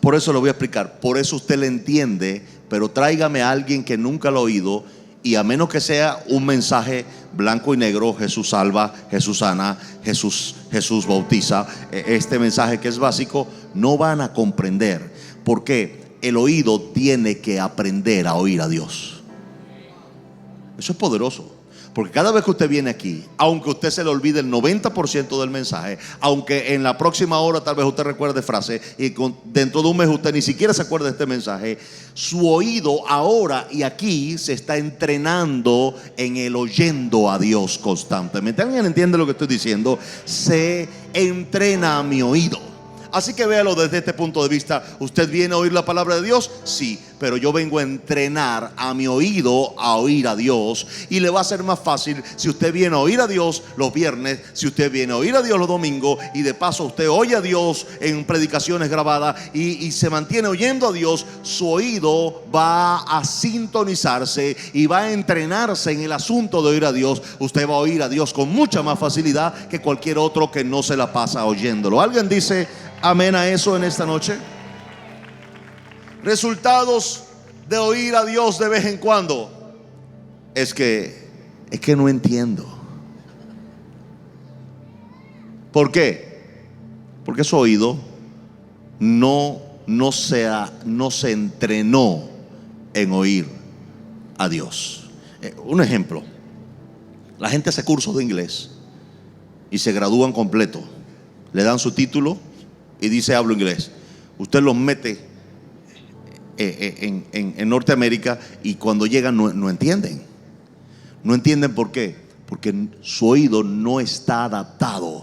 Por eso lo voy a explicar. Por eso usted le entiende, pero tráigame a alguien que nunca lo ha oído, y a menos que sea un mensaje blanco y negro: Jesús salva, Jesús sana, Jesús bautiza, este mensaje que es básico, no van a comprender. Porque el oído tiene que aprender a oír a Dios. Eso es poderoso. Porque cada vez que usted viene aquí, aunque usted se le olvide el 90% del mensaje, aunque en la próxima hora tal vez usted recuerde frase, y dentro de un mes usted ni siquiera se acuerda de este mensaje, su oído ahora y aquí se está entrenando en el oyendo a Dios constantemente. ¿Alguien entiende lo que estoy diciendo? Se entrena a mi oído. Así que véalo desde este punto de vista. ¿Usted viene a oír la palabra de Dios? Sí, pero yo vengo a entrenar a mi oído a oír a Dios. Y le va a ser más fácil si usted viene a oír a Dios los viernes, si usted viene a oír a Dios los domingos, y de paso usted oye a Dios en predicaciones grabadas y se mantiene oyendo a Dios. Su oído va a sintonizarse y va a entrenarse en el asunto de oír a Dios. Usted va a oír a Dios con mucha más facilidad que cualquier otro que no se la pasa oyéndolo. ¿Alguien dice amén a eso en esta noche? Resultados de oír a Dios de vez en cuando: es que no entiendo. ¿Por qué? Porque su oído no se entrenó en oír a Dios. Un ejemplo: la gente hace cursos de inglés y se gradúan completo, le dan su título y dice hablo inglés. Usted los mete en Norteamérica y cuando llegan no entienden. No entienden por qué. Porque su oído no está adaptado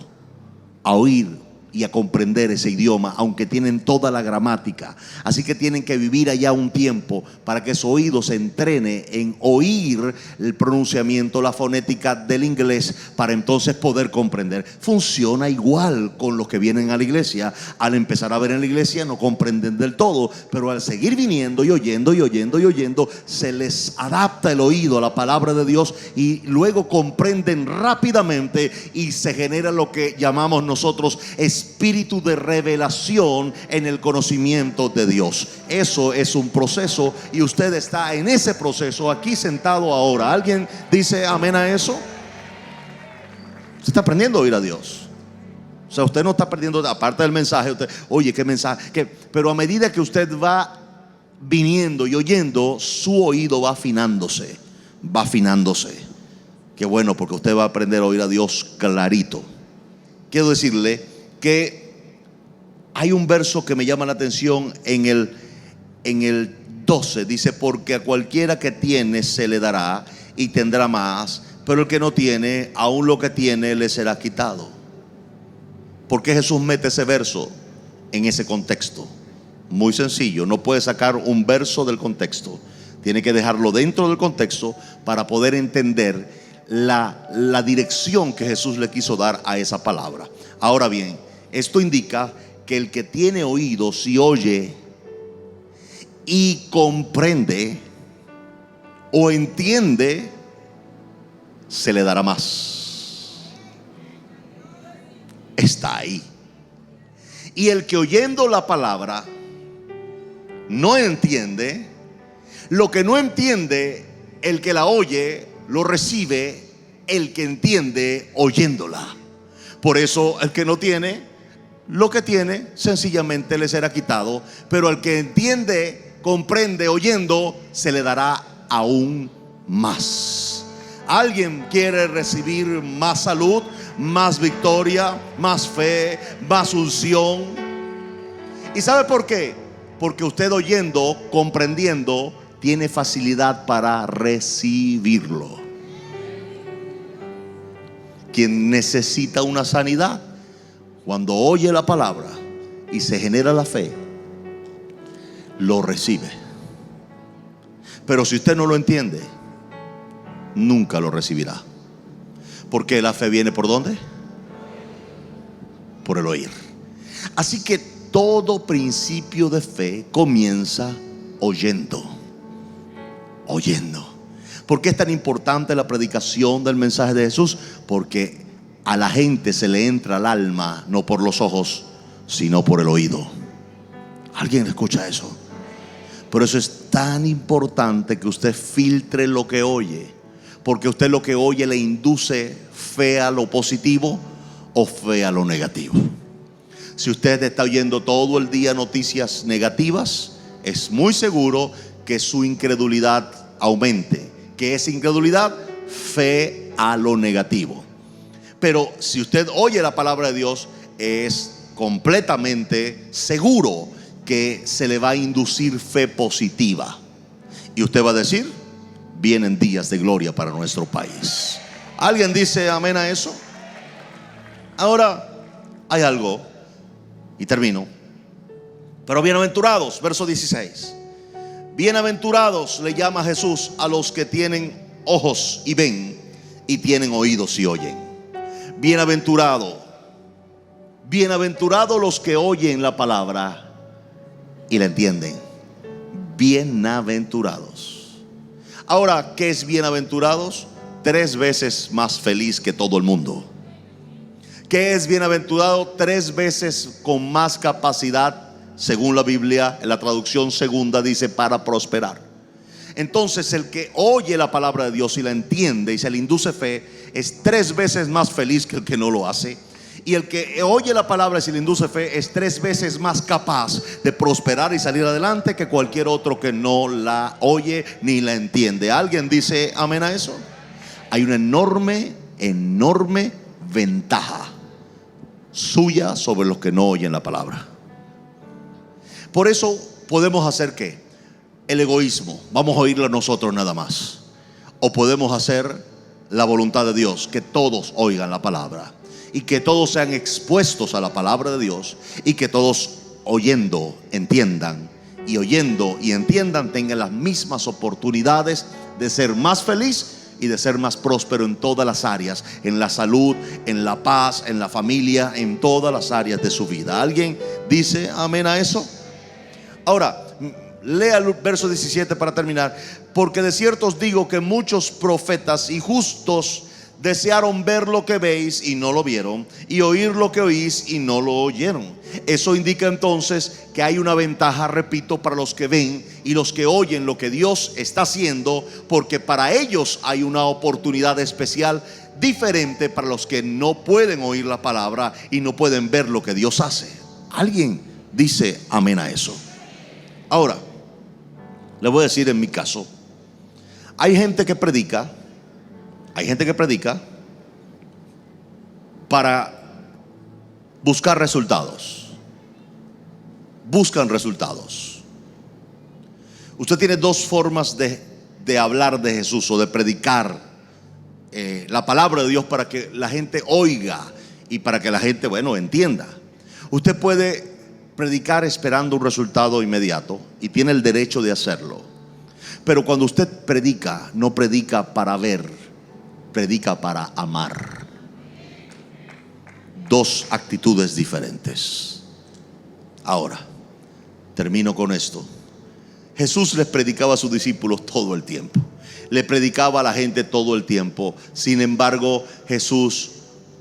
a oír y a comprender ese idioma, aunque tienen toda la gramática. Así que tienen que vivir allá un tiempo para que su oído se entrene en oír el pronunciamiento, la fonética del inglés, para entonces poder comprender. Funciona igual con los que vienen a la iglesia. Al empezar a ver en la iglesia no comprenden del todo, pero al seguir viniendo y oyendo y oyendo y oyendo, se les adapta el oído a la palabra de Dios y luego comprenden rápidamente y se genera lo que llamamos nosotros espíritu de revelación en el conocimiento de Dios. Eso es un proceso y usted está en ese proceso aquí sentado ahora. ¿Alguien dice amén a eso? Usted está aprendiendo a oír a Dios. O sea, usted no está perdiendo, aparte del mensaje, usted, oye, qué mensaje, pero a medida que usted va viniendo y oyendo, su oído va afinándose. Va afinándose. Qué bueno, porque usted va a aprender a oír a Dios clarito. Quiero decirle que hay un verso que me llama la atención en el 12. Dice: porque a cualquiera que tiene se le dará y tendrá más, pero el que no tiene, aún lo que tiene le será quitado. ¿Por qué Jesús mete ese verso en ese contexto? Muy sencillo, no puede sacar un verso del contexto, tiene que dejarlo dentro del contexto para poder entender la dirección que Jesús le quiso dar a esa palabra. Ahora bien, esto indica que el que tiene oídos y oye y comprende o entiende, se le dará más. Está ahí. Y el que oyendo la palabra no entiende, lo que no entiende, el que la oye lo recibe el que entiende oyéndola. Por eso el que no tiene, lo que tiene sencillamente le será quitado, pero al que entiende, comprende oyendo, se le dará aún más. ¿Alguien quiere recibir más salud, más victoria, más fe, más unción? ¿Y sabe por qué? Porque usted oyendo, comprendiendo, tiene facilidad para recibirlo. Quien necesita una sanidad, cuando oye la palabra y se genera la fe, lo recibe. Pero si usted no lo entiende, nunca lo recibirá. Porque la fe viene ¿por dónde? Por el oír. Así que todo principio de fe comienza oyendo. Oyendo. ¿Por qué es tan importante la predicación del mensaje de Jesús? Porque a la gente se le entra al alma no por los ojos, sino por el oído. ¿Alguien escucha eso? Por eso es tan importante que usted filtre lo que oye, porque usted lo que oye le induce fe a lo positivo o fe a lo negativo. Si usted está oyendo todo el día noticias negativas, es muy seguro que su incredulidad aumente. ¿Qué es incredulidad? Fe a lo negativo. Pero si usted oye la palabra de Dios, es completamente seguro que se le va a inducir fe positiva. Y usted va a decir: vienen días de gloria para nuestro país. ¿Alguien dice amén a eso? Ahora hay algo, y termino. Pero bienaventurados, verso 16. Bienaventurados le llama Jesús a los que tienen ojos y ven, y tienen oídos y oyen. Bienaventurados los que oyen la palabra y la entienden. Bienaventurados. Ahora, ¿qué es bienaventurados? 3 veces más feliz que todo el mundo. ¿Qué es bienaventurado? 3 veces con más capacidad, según la Biblia, en la traducción segunda dice para prosperar. Entonces el que oye la palabra de Dios y la entiende y se le induce fe, es 3 veces más feliz que el que no lo hace. Y el que oye la palabra y se le induce fe es 3 veces más capaz de prosperar y salir adelante que cualquier otro que no la oye ni la entiende. ¿Alguien dice amén a eso? Hay una enorme ventaja suya sobre los que no oyen la palabra. Por eso podemos hacer ¿qué? El egoísmo. Vamos a oírlo nosotros nada más. O podemos hacer la voluntad de Dios, que todos oigan la palabra y que todos sean expuestos a la palabra de Dios y que todos oyendo entiendan, y oyendo y entiendan tengan las mismas oportunidades de ser más feliz y de ser más próspero en todas las áreas, en la salud, en la paz, en la familia, en todas las áreas de su vida. ¿Alguien dice amén a eso? Ahora, lea el verso 17 para terminar. Porque de cierto os digo que muchos profetas y justos desearon ver lo que veis y no lo vieron, y oír lo que oís y no lo oyeron. Eso indica entonces que hay una ventaja, repito, para los que ven y los que oyen lo que Dios está haciendo, porque para ellos hay una oportunidad especial diferente para los que no pueden oír la palabra y no pueden ver lo que Dios hace. ¿Alguien dice amén a eso? Ahora, le voy a decir en mi caso, hay gente que predica para buscar resultados. Buscan resultados. Usted tiene dos formas de hablar de Jesús o de predicar la palabra de Dios para que la gente oiga y para que la gente, bueno, entienda. Usted puede predicar esperando un resultado inmediato y tiene el derecho de hacerlo. Pero cuando usted predica, no predica para ver, predica para amar. Dos actitudes diferentes. Ahora, termino con esto. Jesús les predicaba a sus discípulos todo el tiempo. Le predicaba a la gente todo el tiempo. Sin embargo, Jesús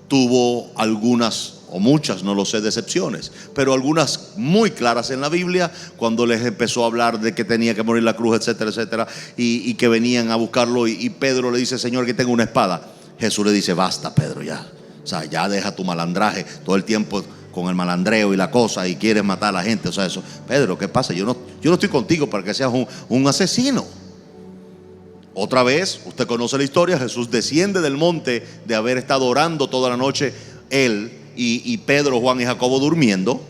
tuvo algunas o muchas, no lo sé, decepciones, pero algunas muy claras en la Biblia, cuando les empezó a hablar de que tenía que morir la cruz, etcétera, etcétera, y que venían a buscarlo, y Pedro le dice: Señor, que tengo una espada. Jesús le dice: basta, Pedro, ya. O sea, ya deja tu malandraje, todo el tiempo con el malandreo y la cosa, y quieres matar a la gente. O sea, eso, Pedro, ¿qué pasa? Yo no estoy contigo para que seas un asesino. Otra vez, usted conoce la historia. Jesús desciende del monte de haber estado orando toda la noche, él y Pedro, Juan y Jacobo durmiendo.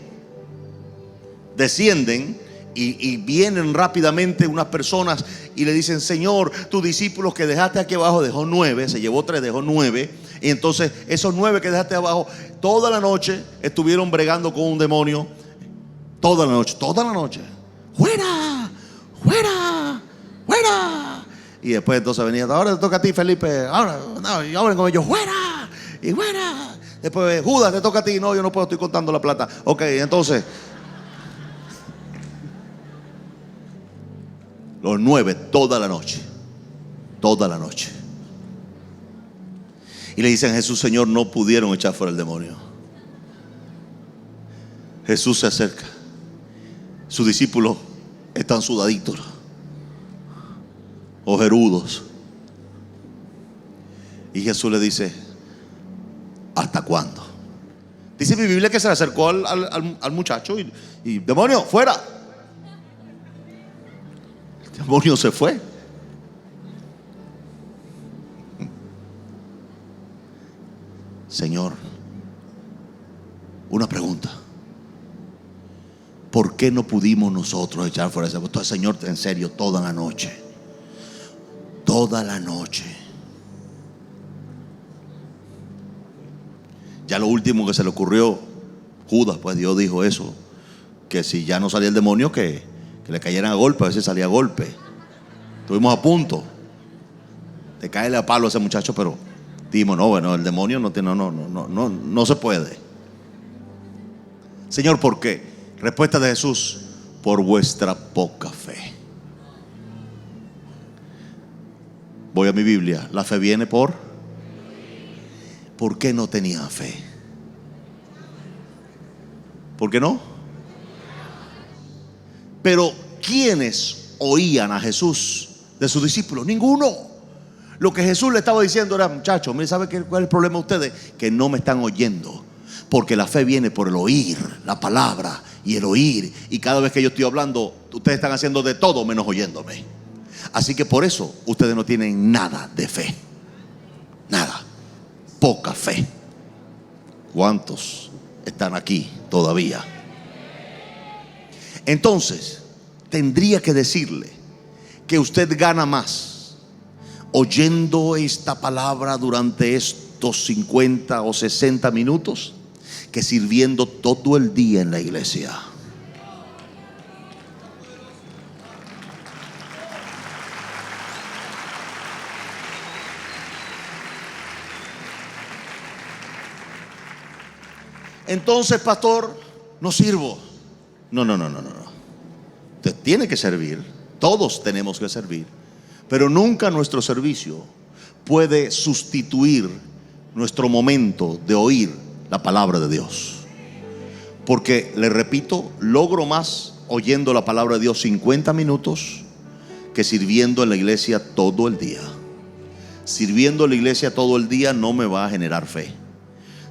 Descienden y vienen rápidamente unas personas y le dicen: Señor, tus discípulos que dejaste aquí abajo, dejó 9, se llevó 3, dejó 9. Y entonces esos 9 que dejaste abajo, toda la noche estuvieron bregando con un demonio. Toda la noche. ¡Fuera! ¡Fuera! ¡Fuera! Y después entonces venía: ahora te toca a ti, Felipe. Ahora, no, y ahora con ellos: ¡fuera! Y fuera. Después: Judas, te toca a ti. No, yo no puedo, estoy contando la plata. Ok, entonces los 9 toda la noche. Y le dicen a Jesús: Señor, no pudieron echar fuera el demonio. Jesús se acerca. Sus discípulos están sudaditos, ojerudos. Y Jesús le dice: ¿hasta cuándo? Dice mi Biblia que se le acercó al muchacho y demonio, fuera. El demonio se fue. Señor, una pregunta: ¿por qué no pudimos nosotros echar fuera ese demonio? Señor, en serio, toda la noche. Ya lo último que se le ocurrió, Judas, pues Dios dijo eso, que si ya no salía el demonio, que le cayeran a golpe. A veces salía a golpe. Estuvimos a punto de caerle a palo a ese muchacho, pero dijimos: no, bueno, el demonio no se puede. Señor, ¿por qué? Respuesta de Jesús: por vuestra poca fe. Voy a mi Biblia. La fe viene por qué no tenía fe. ¿Por qué no? Pero ¿quiénes oían a Jesús de sus discípulos? Ninguno. Lo que Jesús le estaba diciendo era: muchachos, mire, ¿sabe cuál es el problema de ustedes? Que no me están oyendo. Porque la fe viene por el oír la palabra y el oír. Y cada vez que yo estoy hablando, ustedes están haciendo de todo menos oyéndome. Así que por eso ustedes no tienen nada de fe. Nada. Poca fe. ¿Cuántos están aquí todavía? Entonces, tendría que decirle que usted gana más oyendo esta palabra durante estos 50 o 60 minutos que sirviendo todo el día en la iglesia. Entonces, pastor, no sirvo. No. Usted tiene que servir. Todos tenemos que servir. Pero nunca nuestro servicio puede sustituir nuestro momento de oír la palabra de Dios. Porque, le repito, logro más oyendo la palabra de Dios 50 minutos que sirviendo en la iglesia todo el día. Sirviendo en la iglesia todo el día no me va a generar fe.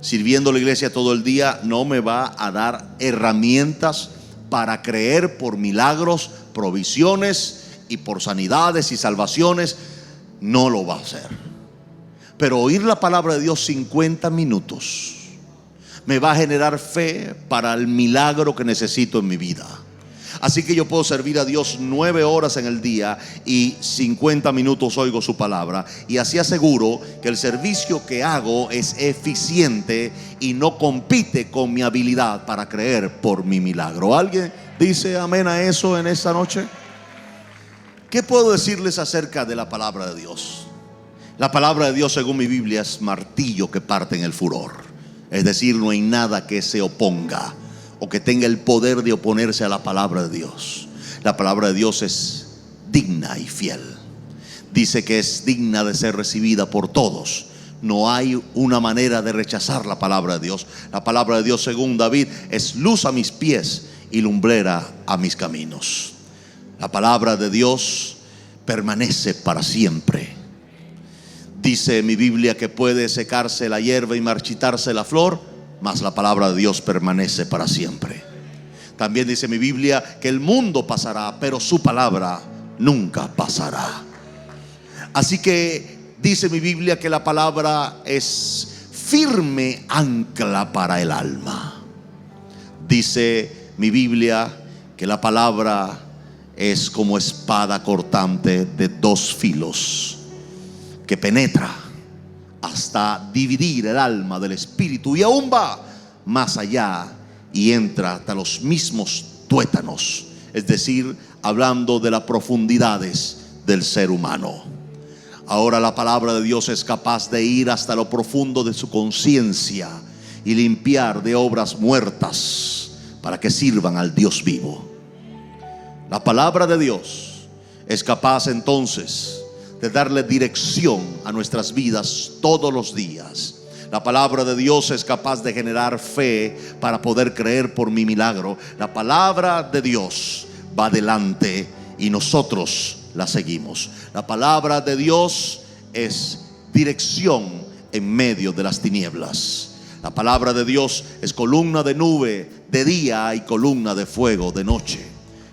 Sirviendo a la iglesia todo el día no me va a dar herramientas para creer por milagros, provisiones y por sanidades y salvaciones. No lo va a hacer. Pero oír la palabra de Dios 50 minutos me va a generar fe para el milagro que necesito en mi vida. Así que yo puedo servir a Dios 9 horas en el día y 50 minutos oigo su palabra. Y así aseguro que el servicio que hago es eficiente y no compite con mi habilidad para creer por mi milagro. ¿Alguien dice amén a eso en esta noche? ¿Qué puedo decirles acerca de la palabra de Dios? La palabra de Dios, según mi Biblia, es martillo que parte en el furor. Es decir, no hay nada que se oponga o que tenga el poder de oponerse a la palabra de Dios. La palabra de Dios es digna y fiel. Dice que es digna de ser recibida por todos. No hay una manera de rechazar la palabra de Dios. La palabra de Dios, según David, es luz a mis pies y lumbrera a mis caminos. La palabra de Dios permanece para siempre. Dice mi Biblia que puede secarse la hierba y marchitarse la flor, mas la palabra de Dios permanece para siempre. También dice mi Biblia que el mundo pasará, pero su palabra nunca pasará. Así que dice mi Biblia que la palabra es firme ancla para el alma. Dice mi Biblia que la palabra es como espada cortante de 2 filos, que penetra hasta dividir el alma del espíritu y aún va más allá y entra hasta los mismos tuétanos, es decir, hablando de las profundidades del ser humano. Ahora la palabra de Dios es capaz de ir hasta lo profundo de su conciencia y limpiar de obras muertas para que sirvan al Dios vivo. La palabra de Dios es capaz entonces de darle dirección a nuestras vidas todos los días. La palabra de Dios es capaz de generar fe para poder creer por mi milagro. La palabra de Dios va adelante y nosotros la seguimos. La palabra de Dios es dirección en medio de las tinieblas. La palabra de Dios es columna de nube de día y columna de fuego de noche.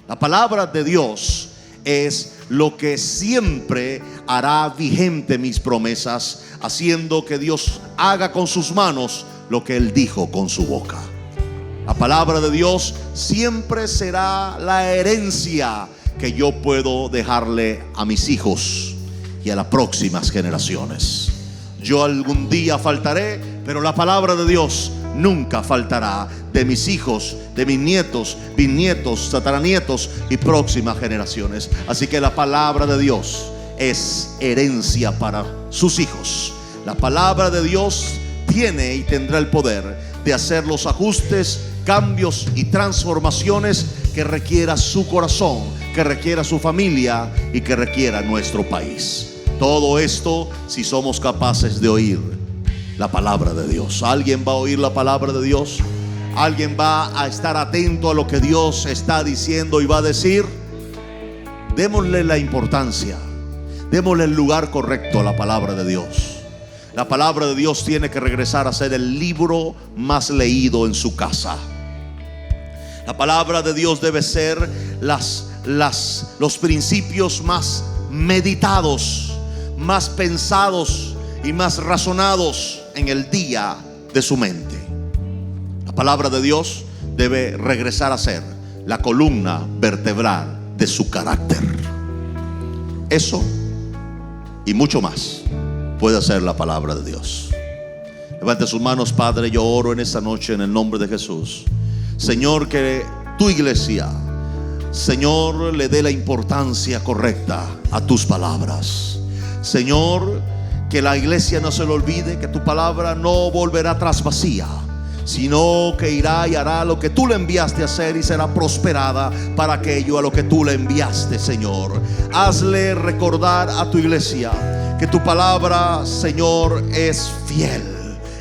La palabra de Dios es lo que siempre hará vigente mis promesas, haciendo que Dios haga con sus manos lo que Él dijo con su boca. La palabra de Dios siempre será la herencia que yo puedo dejarle a mis hijos y a las próximas generaciones. Yo algún día faltaré, pero la palabra de Dios nunca faltará de mis hijos, de mis nietos, bisnietos, tataranietos y próximas generaciones. Así que la palabra de Dios es herencia para sus hijos. La palabra de Dios tiene y tendrá el poder de hacer los ajustes, cambios y transformaciones que requiera su corazón, que requiera su familia y que requiera nuestro país. Todo esto si somos capaces de oír la palabra de Dios. ¿Alguien va a oír la palabra de Dios? ¿Alguien va a estar atento a lo que Dios está diciendo y va a decir? Démosle la importancia, démosle el lugar correcto a la palabra de Dios. La palabra de Dios tiene que regresar a ser el libro más leído en su casa. La palabra de Dios debe ser los principios más meditados, más pensados y más razonados en el día de su mente. La palabra de Dios debe regresar a ser la columna vertebral de su carácter. Eso y mucho más puede hacer la palabra de Dios. Levante sus manos. Padre, yo oro en esta noche en el nombre de Jesús, Señor, que tu iglesia, Señor, le dé la importancia correcta a tus palabras. Señor, que la iglesia no se le olvide que tu palabra no volverá atrás vacía, sino que irá y hará lo que tú le enviaste a hacer y será prosperada para aquello a lo que tú le enviaste, Señor. Hazle recordar a tu iglesia que tu palabra, Señor, es fiel,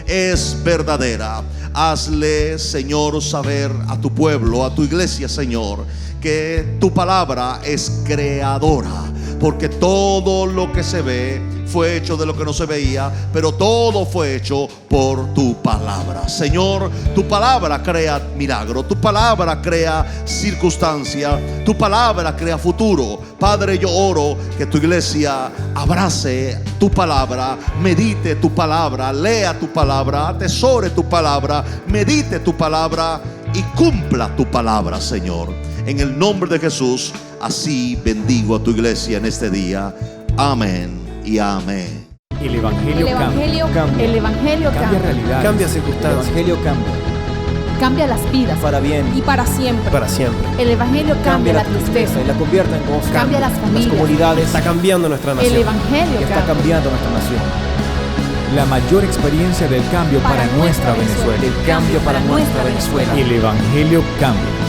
es verdadera. Hazle, Señor, saber a tu pueblo, a tu iglesia, Señor, que tu palabra es creadora, porque todo lo que se ve fue hecho de lo que no se veía, pero todo fue hecho por tu palabra. Señor, tu palabra crea milagro, tu palabra crea circunstancia, tu palabra crea futuro. Padre, yo oro que tu iglesia abrace tu palabra, medite tu palabra, lea tu palabra, atesore tu palabra, medite tu palabra y cumpla tu palabra, Señor. En el nombre de Jesús, así bendigo a tu iglesia en este día. Amén y amén. El Evangelio cambia. El Evangelio Cambia cambia. realidades. Cambia El circunstancias. Evangelio cambia. Cambia las vidas. Para bien. Y para siempre. Para siempre. El Evangelio cambia la tristeza. y la convierte en gozo. Cambia las familias. comunidades. Está cambiando nuestra El nación. Evangelio Está cambia. cambiando nuestra nación. La mayor experiencia del cambio para nuestra Venezuela. El cambio para nuestra Venezuela. El Evangelio cambia.